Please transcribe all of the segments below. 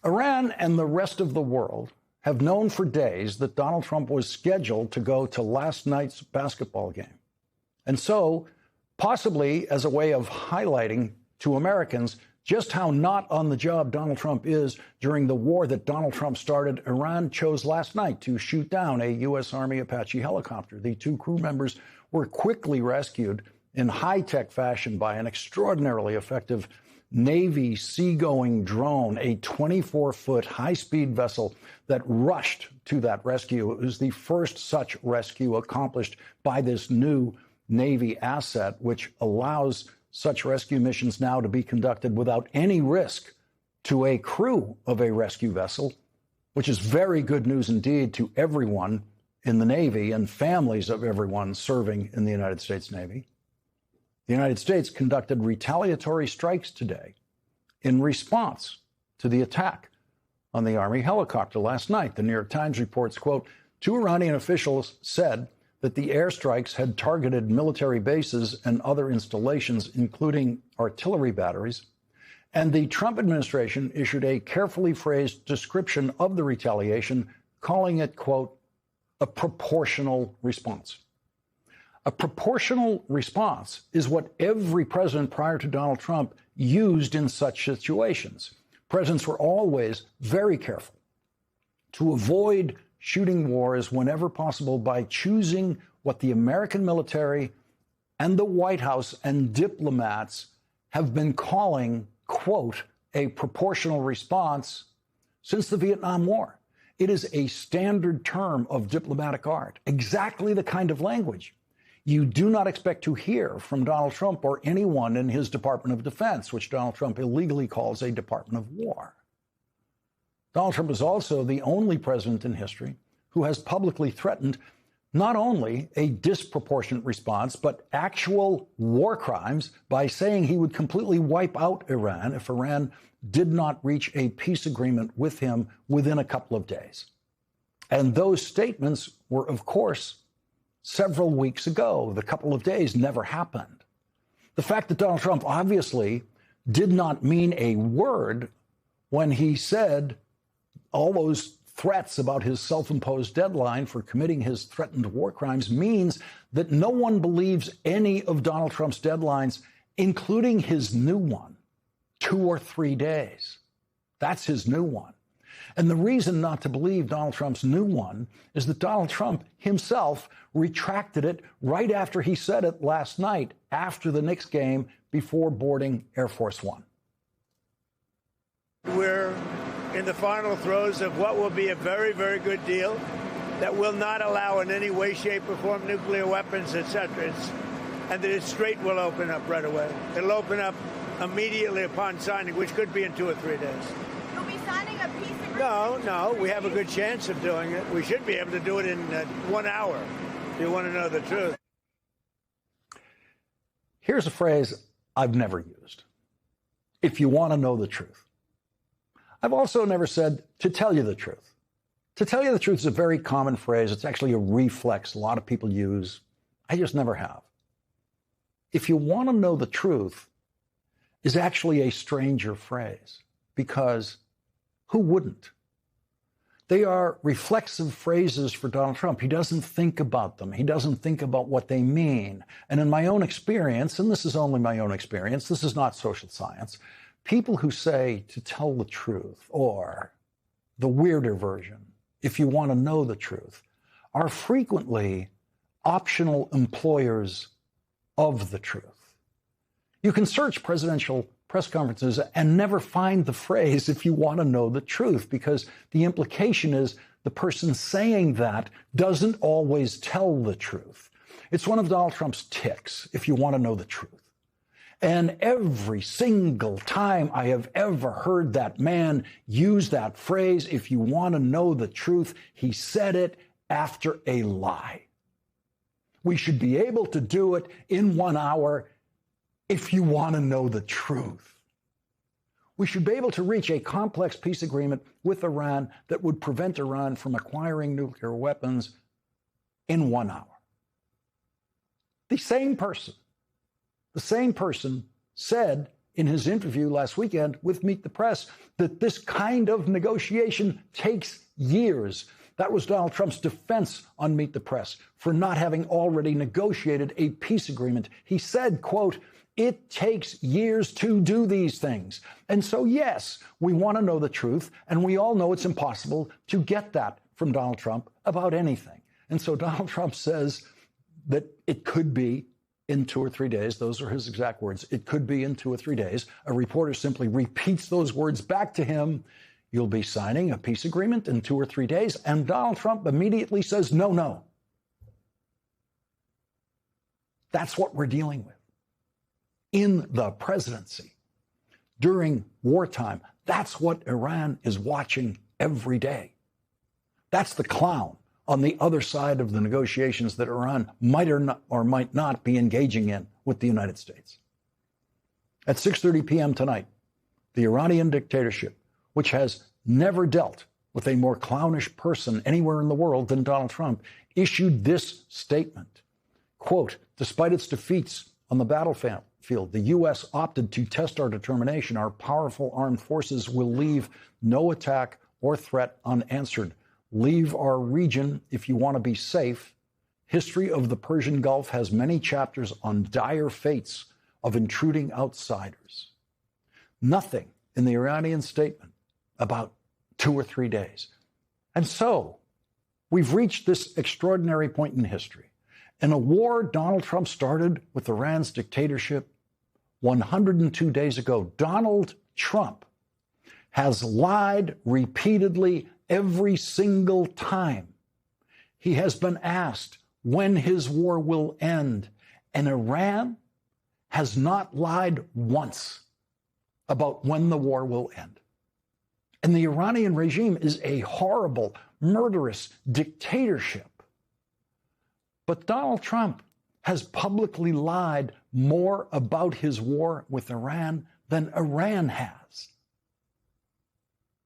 Iran and the rest of the world have known for days that Donald Trump was scheduled to go to last night's basketball game. And so, possibly as a way of highlighting to Americans just how not on the job Donald Trump is during the war that Donald Trump started, Iran chose last night to shoot down a U.S. Army Apache helicopter. The two crew members were quickly rescued in high-tech fashion by an extraordinarily effective Navy seagoing drone, a 24-foot high-speed vessel that rushed to that rescue. It was the first such rescue accomplished by this new Navy asset, which allows such rescue missions now to be conducted without any risk to a crew of a rescue vessel, which is very good news indeed to everyone in the Navy and families of everyone serving in the United States Navy. The United States conducted retaliatory strikes today in response to the attack on the Army helicopter last night. The New York Times reports, quote, two Iranian officials said that the airstrikes had targeted military bases and other installations, including artillery batteries. And the Trump administration issued a carefully phrased description of the retaliation, calling it, quote, a proportional response. A proportional response is what every president prior to Donald Trump used in such situations. Presidents were always very careful to avoid shooting wars whenever possible by choosing what the American military and the White House and diplomats have been calling, quote, a proportional response since the Vietnam War. It is a standard term of diplomatic art, exactly the kind of language you do not expect to hear from Donald Trump or anyone in his Department of Defense, which Donald Trump illegally calls a Department of War. Donald Trump is also the only president in history who has publicly threatened not only a disproportionate response, but actual war crimes by saying he would completely wipe out Iran if Iran did not reach a peace agreement with him within a couple of days. And those statements were, of course, several weeks ago. The couple of days never happened. The fact that Donald Trump obviously did not mean a word when he said all those threats about his self-imposed deadline for committing his threatened war crimes means that no one believes any of Donald Trump's deadlines, including his new one, 2 or 3 days. That's his new one. And the reason not to believe Donald Trump's new one is that Donald Trump himself retracted it right after he said it last night after the Knicks game before boarding Air Force One. We're in the final throes of what will be a very, very good deal that will not allow in any way, shape, or form nuclear weapons, etc. And that it straight will open up right away. It'll open up immediately upon signing, which could be in 2 or 3 days. You'll be signing a peace agreement? No, we have a good chance of doing it. We should be able to do it in 1 hour, if you want to know the truth. Here's a phrase I've never used. If you want to know the truth. I've also never said to tell you the truth. To tell you the truth is a very common phrase. It's actually a reflex a lot of people use. I just never have. If you want to know the truth is actually a stranger phrase, because who wouldn't? They are reflexive phrases for Donald Trump. He doesn't think about them. He doesn't think about what they mean. And in my own experience, and this is only my own experience, this is not social science, people who say to tell the truth, or the weirder version, if you want to know the truth, are frequently optional employers of the truth. You can search presidential press conferences and never find the phrase, if you want to know the truth, because the implication is the person saying that doesn't always tell the truth. It's one of Donald Trump's tics, if you want to know the truth. And every single time I have ever heard that man use that phrase, if you want to know the truth, he said it after a lie. We should be able to do it in 1 hour if you want to know the truth. We should be able to reach a complex peace agreement with Iran that would prevent Iran from acquiring nuclear weapons in 1 hour. The same person said in his interview last weekend with Meet the Press that this kind of negotiation takes years. That was Donald Trump's defense on Meet the Press for not having already negotiated a peace agreement. He said, quote, "It takes years to do these things." And so, yes, we want to know the truth, and we all know it's impossible to get that from Donald Trump about anything. And so Donald Trump says that it could be in 2 or 3 days. Those are his exact words. It could be in 2 or 3 days. A reporter simply repeats those words back to him. "You'll be signing a peace agreement in 2 or 3 days." And Donald Trump immediately says, "No, no." That's what we're dealing with in the presidency during wartime. That's what Iran is watching every day. That's the clown on the other side of the negotiations that Iran might or might not be engaging in with the United States. At 6:30 p.m. tonight, the Iranian dictatorship, which has never dealt with a more clownish person anywhere in the world than Donald Trump, issued this statement. Quote, "Despite its defeats on the battlefield, the U.S. opted to test our determination. Our powerful armed forces will leave no attack or threat unanswered. Leave our region if you want to be safe. History of the Persian Gulf has many chapters on dire fates of intruding outsiders." Nothing in the Iranian statement about 2 or 3 days. And so we've reached this extraordinary point in history. In a war Donald Trump started with Iran's dictatorship 102 days ago, Donald Trump has lied repeatedly every single time he has been asked when his war will end. And Iran has not lied once about when the war will end. And the Iranian regime is a horrible, murderous dictatorship. But Donald Trump has publicly lied more about his war with Iran than Iran has.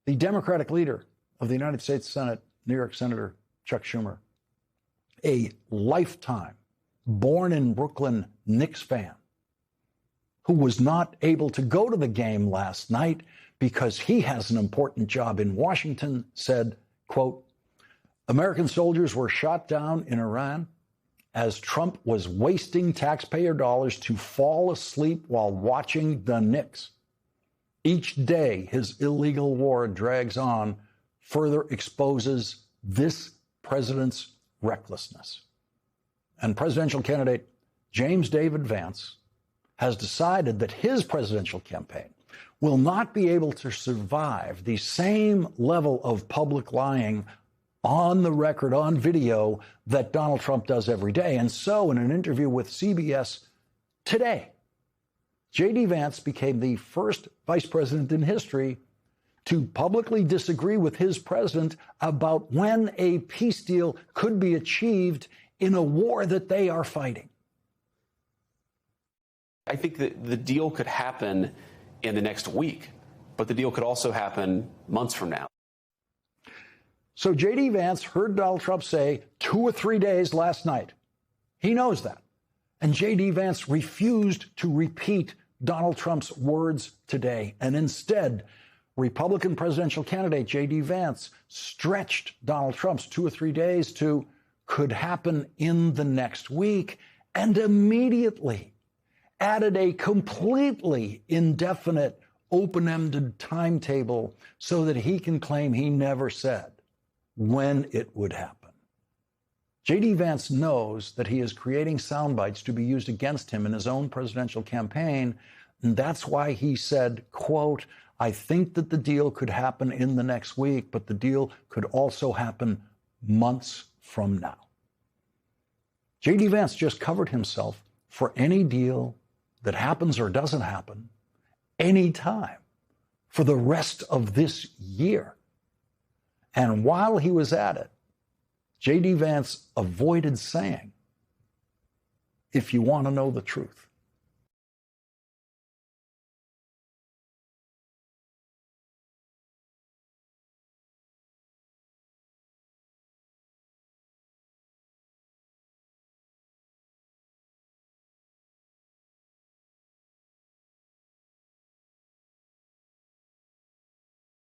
The Democratic leader of the United States Senate, New York Senator Chuck Schumer, a lifetime born in Brooklyn Knicks fan, who was not able to go to the game last night because he has an important job in Washington, said, quote, "American soldiers were shot down in Iran as Trump was wasting taxpayer dollars to fall asleep while watching the Knicks. Each day his illegal war drags on further exposes this president's recklessness." And presidential candidate James David Vance has decided that his presidential campaign will not be able to survive the same level of public lying on the record, on video, that Donald Trump does every day. And so in an interview with CBS today, J.D. Vance became the first vice president in history to publicly disagree with his president about when a peace deal could be achieved in a war that they are fighting. I think that the deal could happen in the next week, but the deal could also happen months from now. So J.D. Vance heard Donald Trump say 2 or 3 days last night. He knows that. And J.D. Vance refused to repeat Donald Trump's words today. And instead, Republican presidential candidate J.D. Vance stretched Donald Trump's 2 or 3 days to could happen in the next week, and immediately added a completely indefinite, open-ended timetable so that he can claim he never said when it would happen. J.D. Vance knows that he is creating sound bites to be used against him in his own presidential campaign, and that's why he said, quote, "I think that the deal could happen in the next week, but the deal could also happen months from now." J.D. Vance just covered himself for any deal that happens or doesn't happen anytime for the rest of this year. And while he was at it, J.D. Vance avoided saying, "If you want to know the truth."